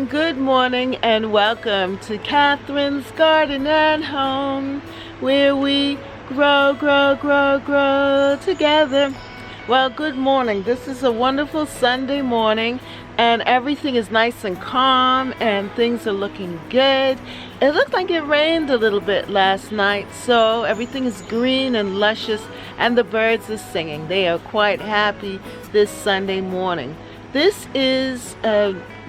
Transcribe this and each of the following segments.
good morning, and welcome to Catherine's Garden and Home, where we grow together. Well, good morning. This is a wonderful Sunday morning, and everything is nice and calm, and things are looking good. It looked like it rained a little bit last night, so everything is green and luscious, and the birds are singing. They are quite happy this Sunday morning. This is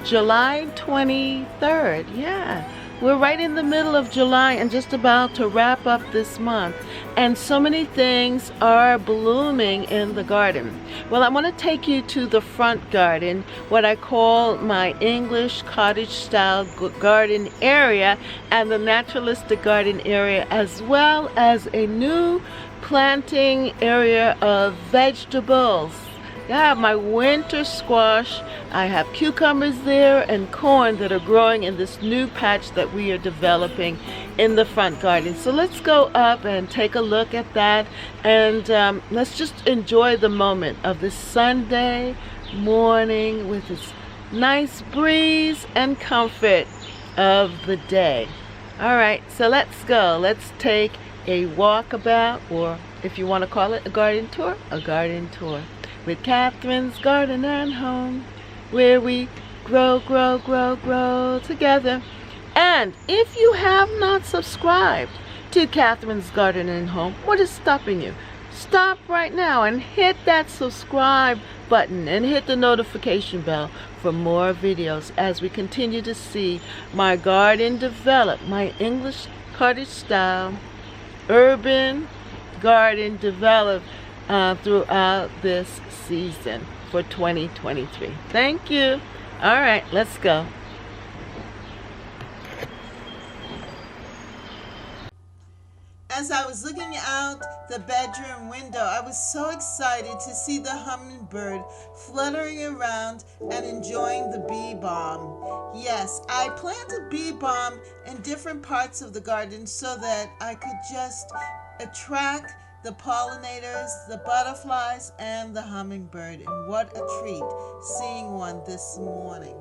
July 23rd. Yeah, we're right in the middle of July and just about to wrap up this month. And so many things are blooming in the garden. Well, I want to take you to the front garden, what I call my English cottage style garden area, and the naturalistic garden area, as well as a new planting area of vegetables. I have my winter squash, I have cucumbers there, and corn that are growing in this new patch that we are developing in the front garden. So let's go up and take a look at that, and let's just enjoy the moment of this Sunday morning with this nice breeze and comfort of the day. All right, so let's go. Let's take a walkabout, or if you want to call it a garden tour, with Catherine's Garden and Home, where we grow together. And if you have not subscribed to Catherine's Garden and Home, what is stopping you? Stop right now and hit that subscribe button and hit the notification bell for more videos as we continue to see my garden develop, my English cottage style urban garden develop throughout this season for 2023. Thank you. All right, let's go. As I was looking out the bedroom window, I was so excited to see the hummingbird fluttering around and enjoying the bee balm. Yes, I planted bee balm in different parts of the garden so that I could just attract the pollinators, the butterflies, and the hummingbird. And what a treat seeing one this morning.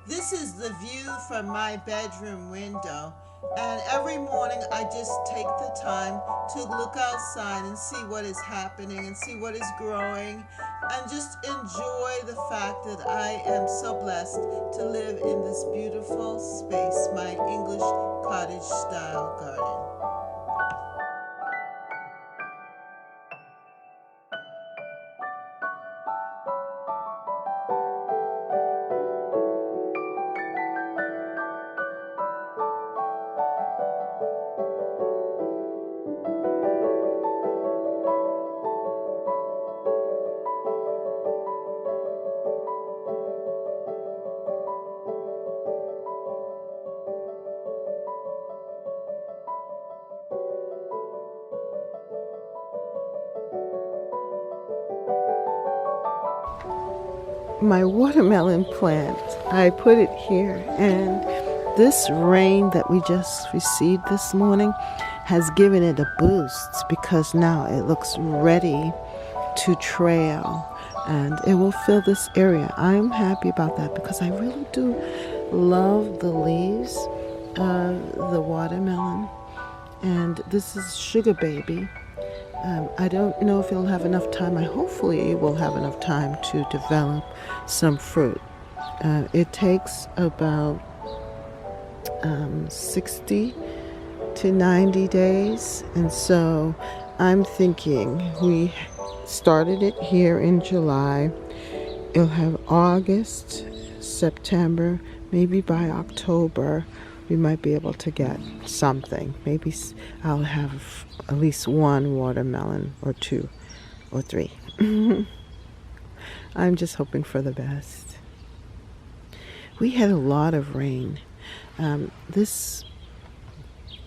This is the view from my bedroom window, and every morning I just take the time to look outside and see what is happening and see what is growing, and just enjoy the fact that I am so blessed to live in this beautiful space, my English cottage style garden. My watermelon plant, I put it here, and this rain that we just received this morning has given it a boost because now it looks ready to trail and it will fill this area. I'm happy about that because I really do love the leaves of the watermelon. And this is Sugar Baby. I don't know if it'll have enough time. Hopefully it will have enough time to develop some fruit. It takes about 60 to 90 days. And so I'm thinking we started it here in July. It'll have August, September, maybe by October we might be able to get something. Maybe I'll have at least one watermelon or two or three. I'm just hoping for the best. We had a lot of rain. This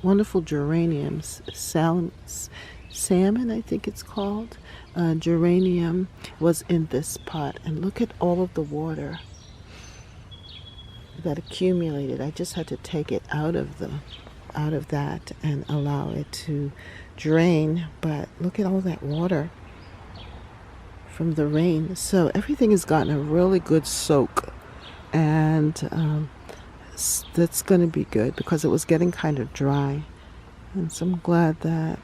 wonderful geraniums, salmon I think it's called, geranium was in this pot, and look at all of the water that accumulated. I just had to take it out of the out of that and allow it to drain. But look at all that water from the rain. So everything has gotten a really good soak, and that's going to be good because it was getting kind of dry. And so I'm glad that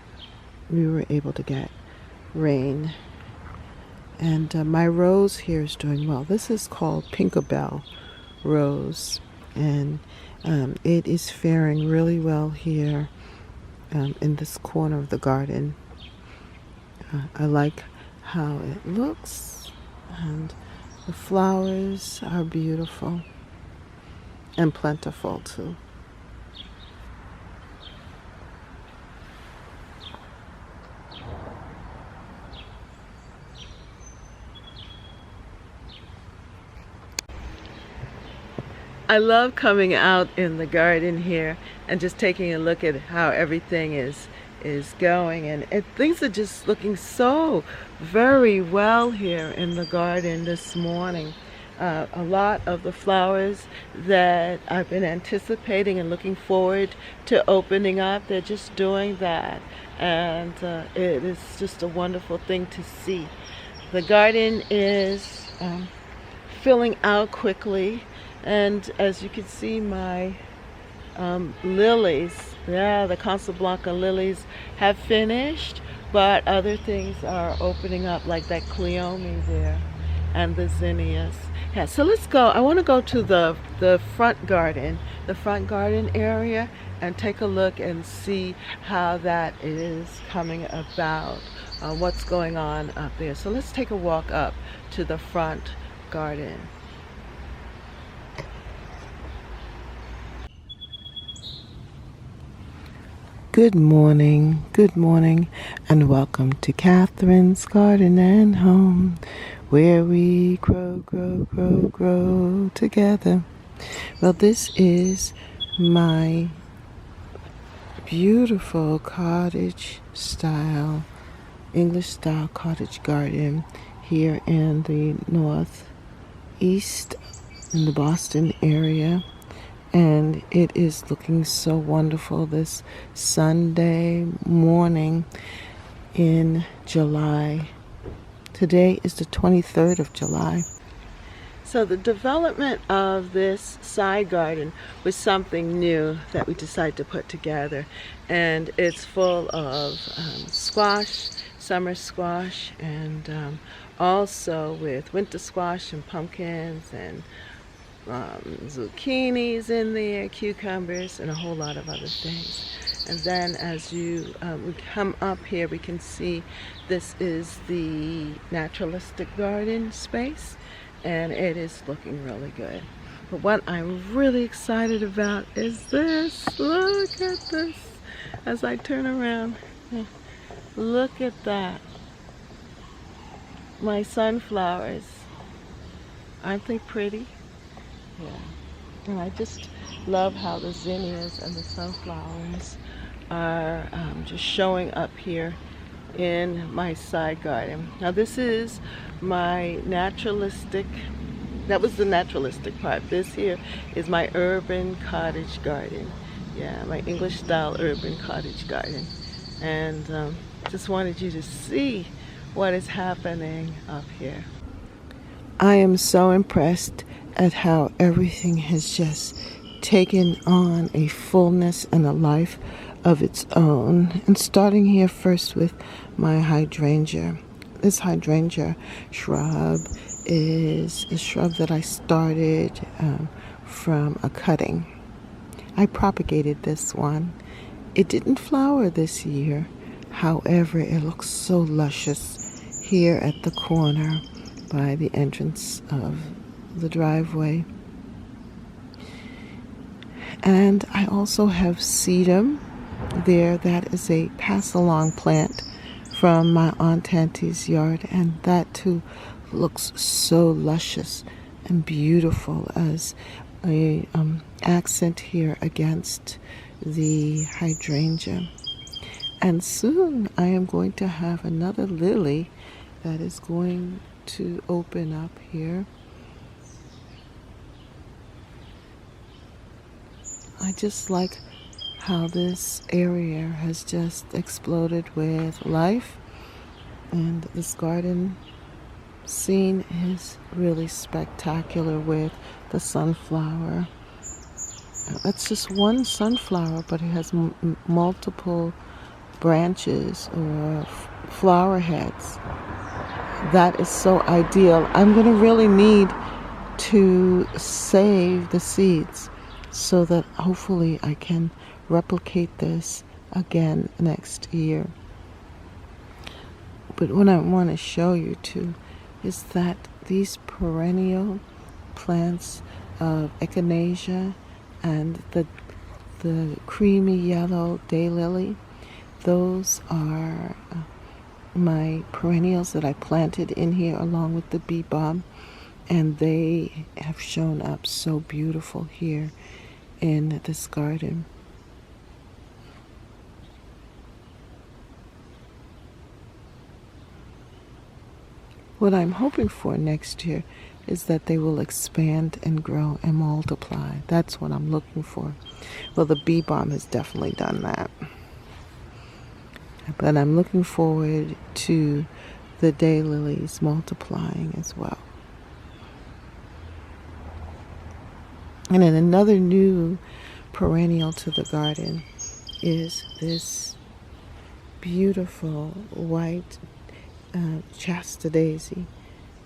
we were able to get rain. And my rose here is doing well. This is called Pinkabell Rose, and it is faring really well here in this corner of the garden. I like how it looks, and the flowers are beautiful and plentiful too. I love coming out in the garden here and just taking a look at how everything is going, and things are just looking so very well here in the garden this morning. A lot of the flowers that I've been anticipating and looking forward to opening up, they're just doing that, and it is just a wonderful thing to see. The garden is filling out quickly, and as you can see, my lilies, the Casablanca lilies have finished, but other things are opening up, like that cleome there and the zinnias. Yeah, so let's go. I want to go to the front garden area, and take a look and see how that is coming about, what's going on up there. So let's take a walk up to the front garden. Good morning, and welcome to Catherine's Garden and Home, where we grow together. Well, this is my beautiful English style cottage garden here in the northeast in the Boston area. And it is looking so wonderful this Sunday morning in July. Today is the 23rd of July. So the development of this side garden was something new that we decided to put together. And it's full of squash, summer squash, and also with winter squash and pumpkins and zucchinis in there, cucumbers, and a whole lot of other things. And then as we come up here, we can see this is the naturalistic garden space, and it is looking really good. But what I'm really excited about is this. Look at this as I turn around. Look at that. My sunflowers. Aren't they pretty? Yeah, and I just love how the zinnias and the sunflowers are just showing up here in my side garden. Now this is my naturalistic, that was the naturalistic part. This here is my urban cottage garden. Yeah, my English style urban cottage garden. And just wanted you to see what is happening up here. I am so impressed at how everything has just taken on a fullness and a life of its own. And starting here first with my hydrangea. This hydrangea shrub is a shrub that I started from a cutting. I propagated this one. It didn't flower this year. However, it looks so luscious here at the corner by the entrance of the driveway. And I also have sedum there. That is a pass-along plant from my Aunt Auntie's yard, and that too looks so luscious and beautiful as a accent here against the hydrangea. And soon I am going to have another lily that is going to open up here. I just like how this area has just exploded with life, and this garden scene is really spectacular with the sunflower. That's just one sunflower, but it has multiple branches or flower heads. That is so ideal. I'm going to really need to save the seeds so that hopefully I can replicate this again next year. But what I want to show you too is that these perennial plants of echinacea and the creamy yellow daylily, those are my perennials that I planted in here along with the bee balm, and they have shown up so beautiful here in this garden. What I'm hoping for next year is that they will expand and grow and multiply. That's what I'm looking for. Well, the bee balm has definitely done that. But I'm looking forward to the daylilies multiplying as well. And then another new perennial to the garden is this beautiful white Shasta daisy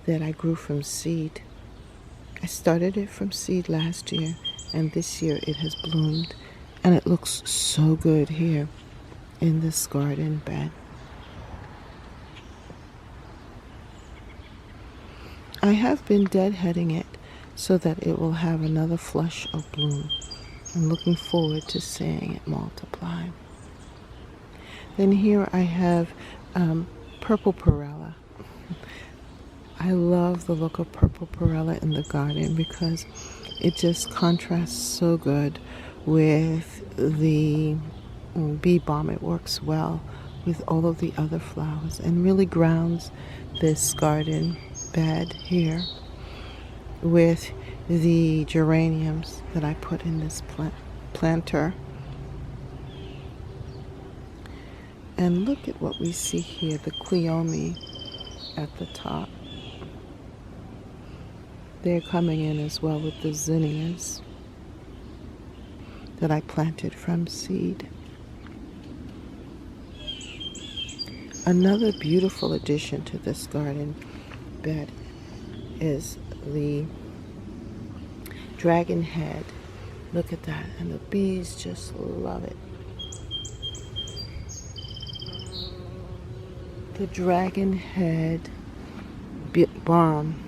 that I grew from seed. I started it from seed last year, and this year it has bloomed, and it looks so good here in this garden bed. I have been deadheading it so that it will have another flush of bloom. I'm looking forward to seeing it multiply. Then here I have purple perella. I love the look of purple perella in the garden because it just contrasts so good with the bee balm. It works well with all of the other flowers and really grounds this garden bed here with the geraniums that I put in this planter. And look at what we see here, the cleome at the top. They're coming in as well with the zinnias that I planted from seed. Another beautiful addition to this garden bed is the dragon head. Look at that, and the bees just love it. The dragon head balm,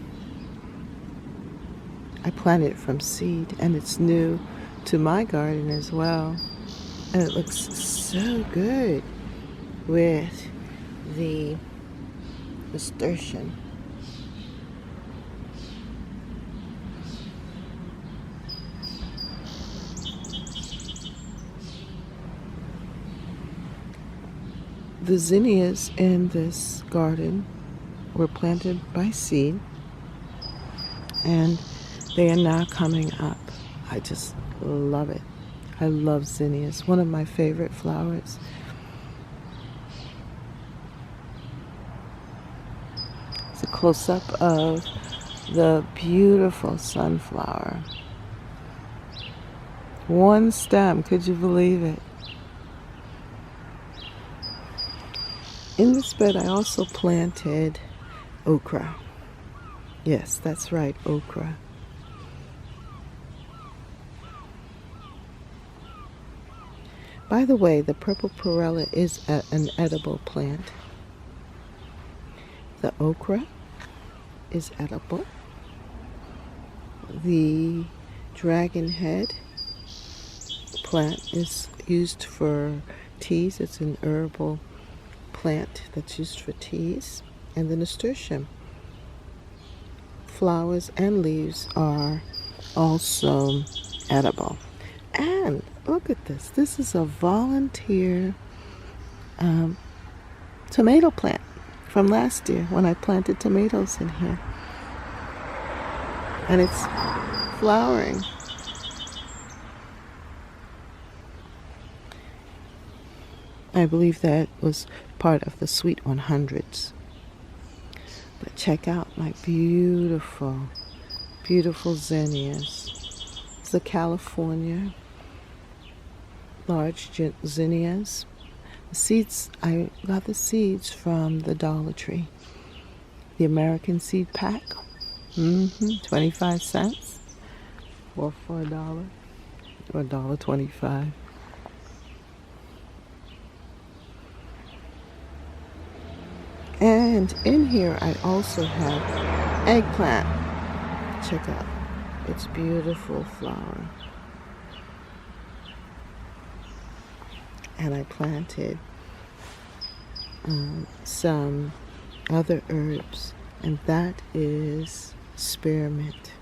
I planted it from seed, and it's new to my garden as well, and it looks so good with the nasturtium. The zinnias in this garden were planted by seed, and they are now coming up. I just love it. I love zinnias, one of my favorite flowers. It's a close-up of the beautiful sunflower. One stem, could you believe it? In this bed, I also planted okra. Yes, that's right, okra. By the way, the purple perella is an edible plant. The okra is edible. The dragon head plant is used for teas. It's an herbal plant that's used for teas. And the nasturtium flowers and leaves are also edible. And look at this. This is a volunteer tomato plant from last year when I planted tomatoes in here. And it's flowering. I believe that was part of the Sweet 100s. But check out my beautiful, beautiful zinnias. It's the California large zinnias. The seeds, I got the seeds from the Dollar Tree. The American seed pack. 25 cents. Or for $1. Or $1.25. And in here I also have eggplant. Check out its beautiful flower. And I planted some other herbs, and that is spearmint.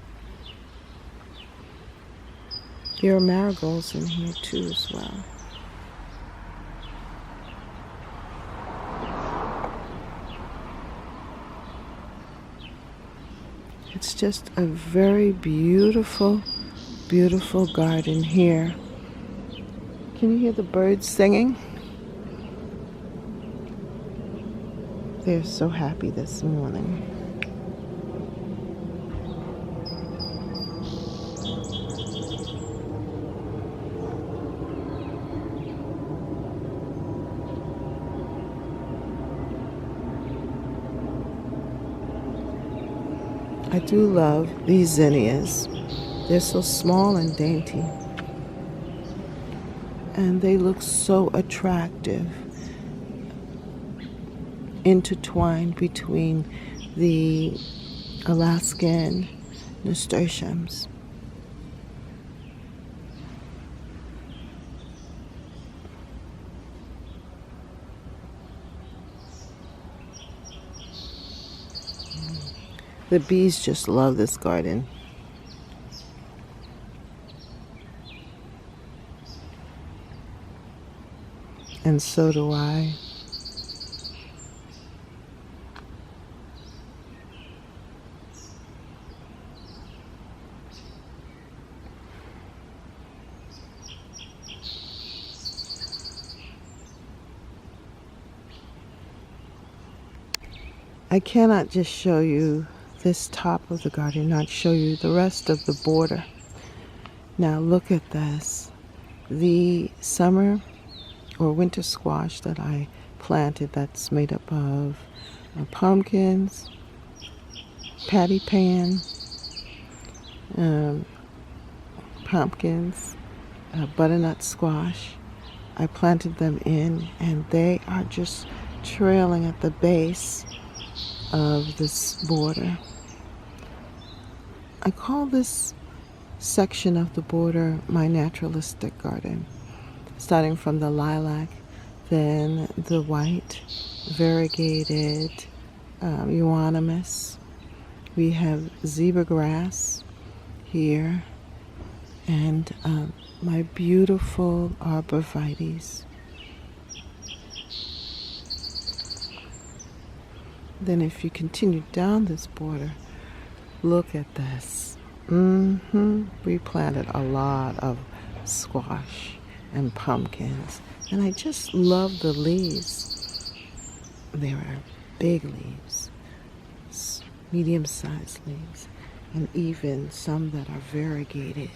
There are marigolds in here too as well. It's just a very beautiful, beautiful garden here. Can you hear the birds singing? They're so happy this morning. I do love these zinnias. They're so small and dainty. And they look so attractive, intertwined between the Alaskan nasturtiums. The bees just love this garden. And so do I. I cannot just show you this top of the garden, not show you the rest of the border. Now look at this. The summer or winter squash that I planted, that's made up of pumpkins, patty pan, pumpkins, butternut squash. I planted them in, and they are just trailing at the base of this border. I call this section of the border my naturalistic garden, starting from the lilac, then the white, variegated euonymus. We have zebra grass here, and my beautiful arborvitaes. Then if you continue down this border, look at this. We planted a lot of squash and pumpkins, and I just love the leaves. There are big leaves, medium-sized leaves, and even some that are variegated.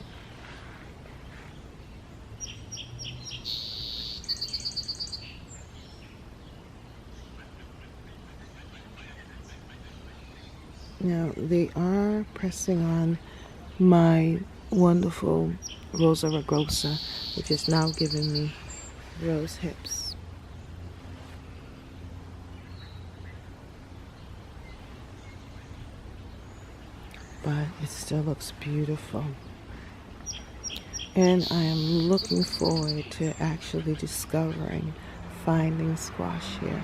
Now they are pressing on my wonderful Rosa rugosa, which is now giving me rose hips. But it still looks beautiful. And I am looking forward to actually finding squash here.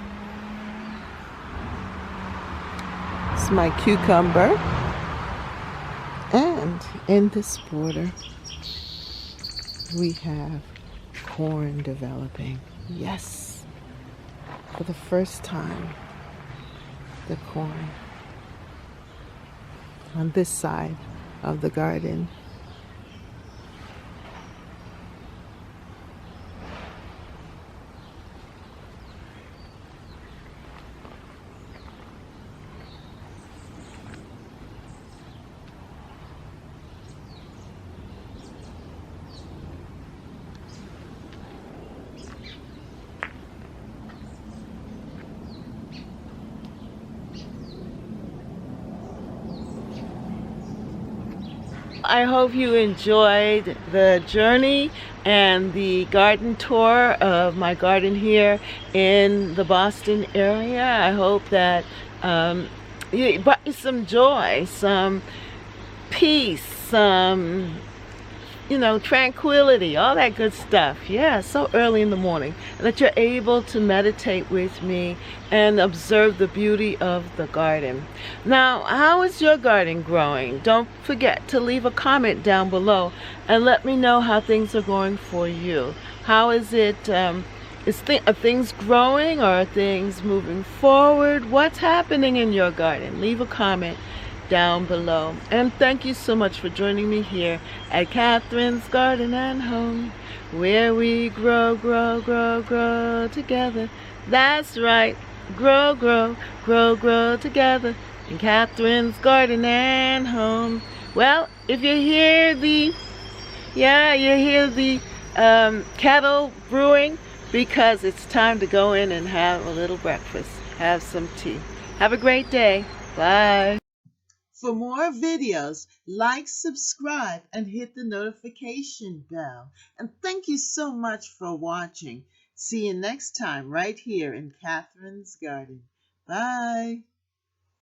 It's my cucumber. And in this border, we have corn developing. Yes, for the first time, the corn on this side of the garden. I hope you enjoyed the journey and the garden tour of my garden here in the Boston area. I hope that it brought you some joy, some peace, some tranquility, all that good stuff. Yeah, so early in the morning. That you're able to meditate with me and observe the beauty of the garden. Now, how is your garden growing? Don't forget to leave a comment down below and let me know how things are going for you. How is it? Are things growing, or are things moving forward? What's happening in your garden? Leave a comment down below. And thank you so much for joining me here at Catherine's Garden and Home, where we grow, grow, grow, grow together. That's right. Grow, grow, grow, grow together in Catherine's Garden and Home. Well, if you hear the kettle brewing, because it's time to go in and have a little breakfast, have some tea. Have a great day. Bye. For more videos, like, subscribe, and hit the notification bell. And thank you so much for watching. See you next time right here in Catherine's Garden. Bye.